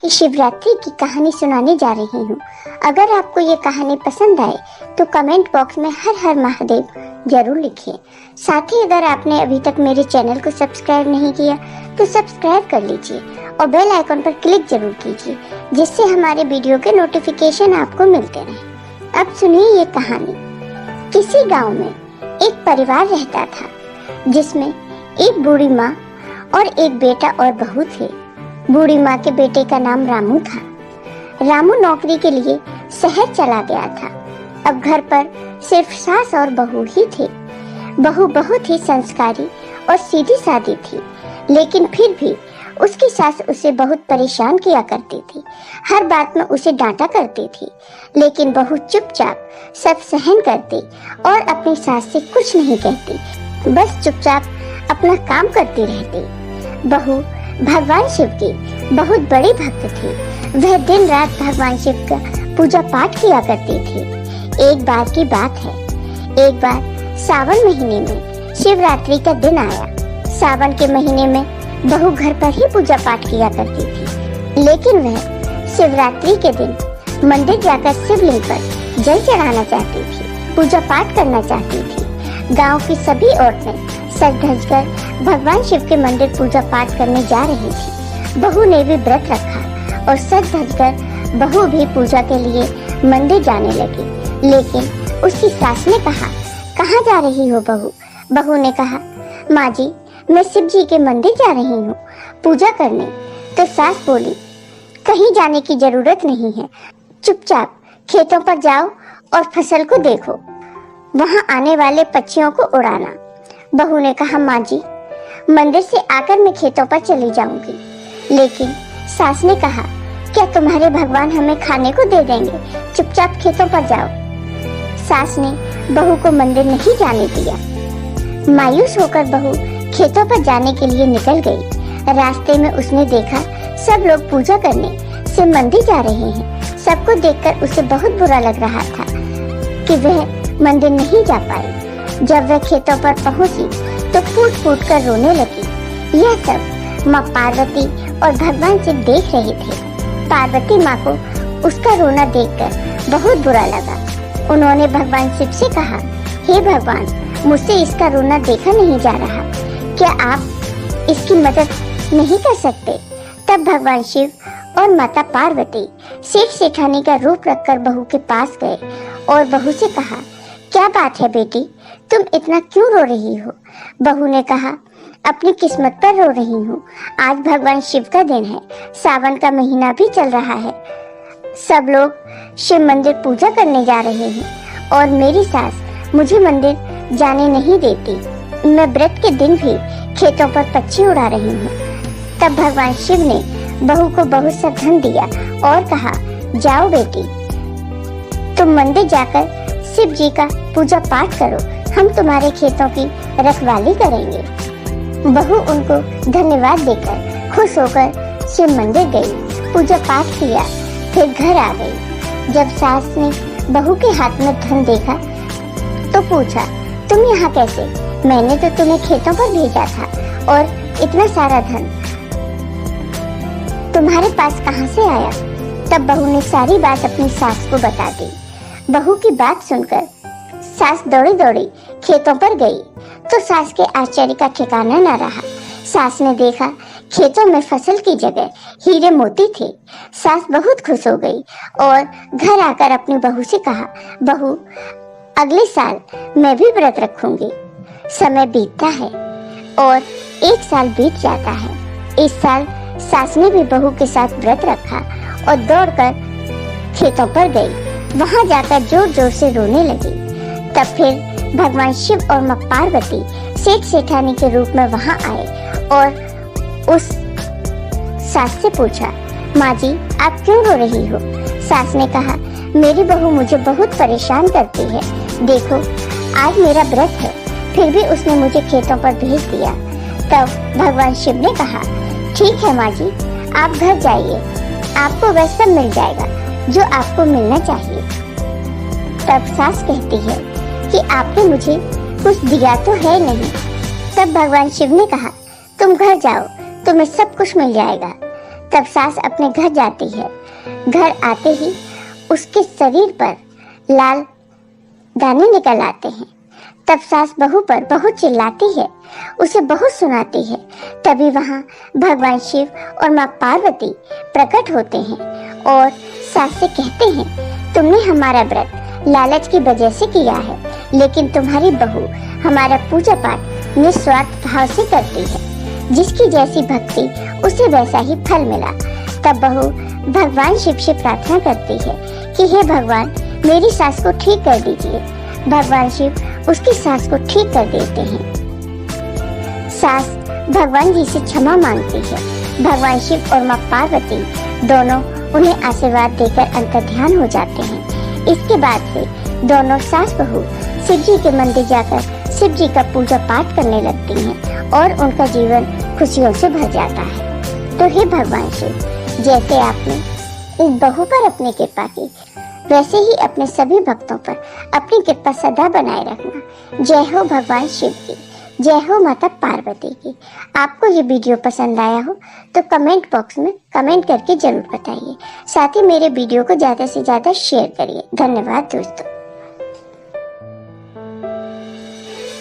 कि शिवरात्रि की कहानी सुनाने जा रही हूँ। अगर आपको ये कहानी पसंद आए तो कमेंट बॉक्स में हर हर महादेव जरूर लिखिए। साथ ही अगर आपने अभी तक मेरे चैनल को सब्सक्राइब नहीं किया तो सब्सक्राइब कर लीजिए और बेल आइकन पर क्लिक जरूर कीजिए, जिससे हमारे वीडियो के नोटिफिकेशन आपको मिलते रहें। अब सुनिए ये कहानी। किसी गाँव में एक परिवार रहता था, जिसमें एक बूढ़ी माँ और एक बेटा और बहू थे। बूढ़ी माँ के बेटे का नाम रामू था। रामू नौकरी के लिए शहर चला गया था। अब घर पर सिर्फ सास और बहू ही थे। बहू बहुत ही संस्कारी और सीधी सादी थी, लेकिन फिर भी उसकी सास उसे बहुत परेशान किया करती थी। हर बात में उसे डांटा करती थी, लेकिन बहू चुपचाप सब सहन करती और अपनी सास से कुछ नहीं कहती, बस चुपचाप अपना काम करती रहती। बहू भगवान शिव की बहुत बड़ी भक्त थी। वह दिन रात भगवान शिव का पूजा पाठ किया करती थी। एक बार की बात है, एक बार सावन महीने में शिवरात्रि का दिन आया। सावन के महीने में बहू घर पर ही पूजा पाठ किया करती थी, लेकिन वह शिवरात्रि के दिन मंदिर जाकर शिवलिंग पर जल चढ़ाना चाहती थी, पूजा पाठ करना चाहती थी। गांव की सभी औरतें सज धज कर भगवान शिव के मंदिर पूजा पाठ करने जा रही थी। बहू ने भी व्रत रखा और सज धज कर बहू भी पूजा के लिए मंदिर जाने लगी। लेकिन उसकी सास ने कहा, कहाँ जा रही हो बहू? बहू ने कहा, माँ जी, मैं शिव जी के मंदिर जा रही हूँ पूजा करने। तो सास बोली, कहीं जाने की जरूरत नहीं है, चुपचाप खेतों पर जाओ और फसल को देखो, वहाँ आने वाले पक्षियों को उड़ाना। बहू ने कहा, माँ जी, मंदिर से आकर मैं खेतों पर चली जाऊंगी। लेकिन सास ने कहा, क्या तुम्हारे भगवान हमें खाने को दे देंगे? चुपचाप खेतों पर जाओ। सास ने बहू को मंदिर नहीं जाने दिया। मायूस होकर बहू खेतों पर जाने के लिए निकल गई। रास्ते में उसने देखा सब लोग पूजा करने से मंदिर जा रहे हैं। सबको देखकर उसे बहुत बुरा लग रहा था कि वह मंदिर नहीं जा पाई। जब वह खेतों पर पहुंची तो फूट फूट कर रोने लगी। यह सब माँ पार्वती और भगवान शिव देख रहे थे। पार्वती माँ को उसका रोना देखकर बहुत बुरा लगा। उन्होंने भगवान शिव से कहा, हे भगवान, मुझसे इसका रोना देखा नहीं जा रहा, क्या आप इसकी मदद नहीं कर सकते? तब भगवान शिव और माता पार्वती सेठ सेठानी का रूप रखकर बहू के पास गए और बहू से कहा, क्या बात है बेटी, तुम इतना क्यों रो रही हो? बहू ने कहा, अपनी किस्मत पर रो रही हूँ। आज भगवान शिव का दिन है, सावन का महीना भी चल रहा है। सब लोग शिव मंदिर पूजा करने जा रहे हैं और मेरी सास मुझे मंदिर जाने नहीं देती। मैं व्रत के दिन भी खेतों पर पक्षी उड़ा रही हूँ। तब भगवान शिव ने बहू को बहुत सा धन दिया और कहा, जाओ बेटी, तुम मंदिर जाकर शिव जी का पूजा पाठ करो, हम तुम्हारे खेतों की रखवाली करेंगे। बहू उनको धन्यवाद देकर खुश होकर शिव मंदिर गई, पूजा पाठ किया, फिर घर आ गई। जब सास ने बहू के हाथ में धन देखा तो पूछा, तुम यहाँ कैसे? मैंने तो तुम्हें खेतों पर भेजा था और इतना सारा धन तुम्हारे पास कहाँ से आया? तब बहू ने सारी बात अपनी सास को बता दी। बहू की बात सुनकर सास दौड़ी दौड़ी खेतों पर गई तो सास के आश्चर्य का ठिकाना न रहा। सास ने देखा खेतों में फसल की जगह हीरे मोती थे। सास बहुत खुश हो गई और घर आकर अपनी बहू से कहा, बहू, अगले साल मैं भी व्रत रखूंगी। समय बीतता है और एक साल बीत जाता है। इस साल सास ने भी बहू के साथ व्रत रखा और दौड़कर खेतों पर गई। वहां जाकर जोर जोर से रोने लगी। तब फिर भगवान शिव और माँ पार्वती सेठ सेठानी के रूप में वहां आए और उस सास से पूछा, माँ जी, आप क्यों रो रही हो? सास ने कहा, मेरी बहू मुझे बहुत परेशान करती है। देखो, आज मेरा व्रत है, फिर भी उसने मुझे खेतों पर भेज दिया। तब भगवान शिव ने कहा, ठीक है माँ जी, आप घर जाइए, आपको वह सब मिल जाएगा जो आपको मिलना चाहिए। तब सास कहती है कि आपने मुझे कुछ दिया तो है नहीं। तब भगवान शिव ने कहा, तुम घर जाओ, तुम्हें सब कुछ मिल जाएगा। तब सास अपने घर जाती है। घर आते ही उसके शरीर पर लाल दाने निकल आते हैं। तब सास बहू पर बहुत चिल्लाती है, उसे बहुत सुनाती है। तभी वहाँ भगवान शिव और माँ पार्वती प्रकट होते हैं और सास से कहते हैं, तुमने हमारा व्रत लालच की वजह से किया है, लेकिन तुम्हारी बहू हमारा पूजा पाठ निस्वार्थ भाव से करती है। जिसकी जैसी भक्ति उसे वैसा ही फल मिला। तब बहू भगवान शिव से प्रार्थना करती है कि हे भगवान, मेरी सास को ठीक कर दीजिए। भगवान शिव उसकी सास को ठीक कर देते हैं। सास भगवान जी से क्षमा मांगती है। भगवान शिव और माँ पार्वती दोनों उन्हें आशीर्वाद देकर अंतर्ध्यान हो जाते हैं। इसके बाद से दोनों सास बहू शिव जी के मंदिर जाकर शिव जी का पूजा पाठ करने लगती हैं और उनका जीवन खुशियों से भर जाता है। तो हे भगवान शिव, जैसे आपने इस बहू पर अपनी कृपा की, वैसे ही अपने सभी भक्तों पर अपनी कृपा सदा बनाए रखना। जय हो भगवान शिव की, जय हो माता पार्वती की। आपको ये वीडियो पसंद आया हो तो कमेंट बॉक्स में कमेंट करके जरूर बताइए। साथ ही मेरे वीडियो को ज़्यादा से ज़्यादा शेयर करिए। धन्यवाद दोस्तों।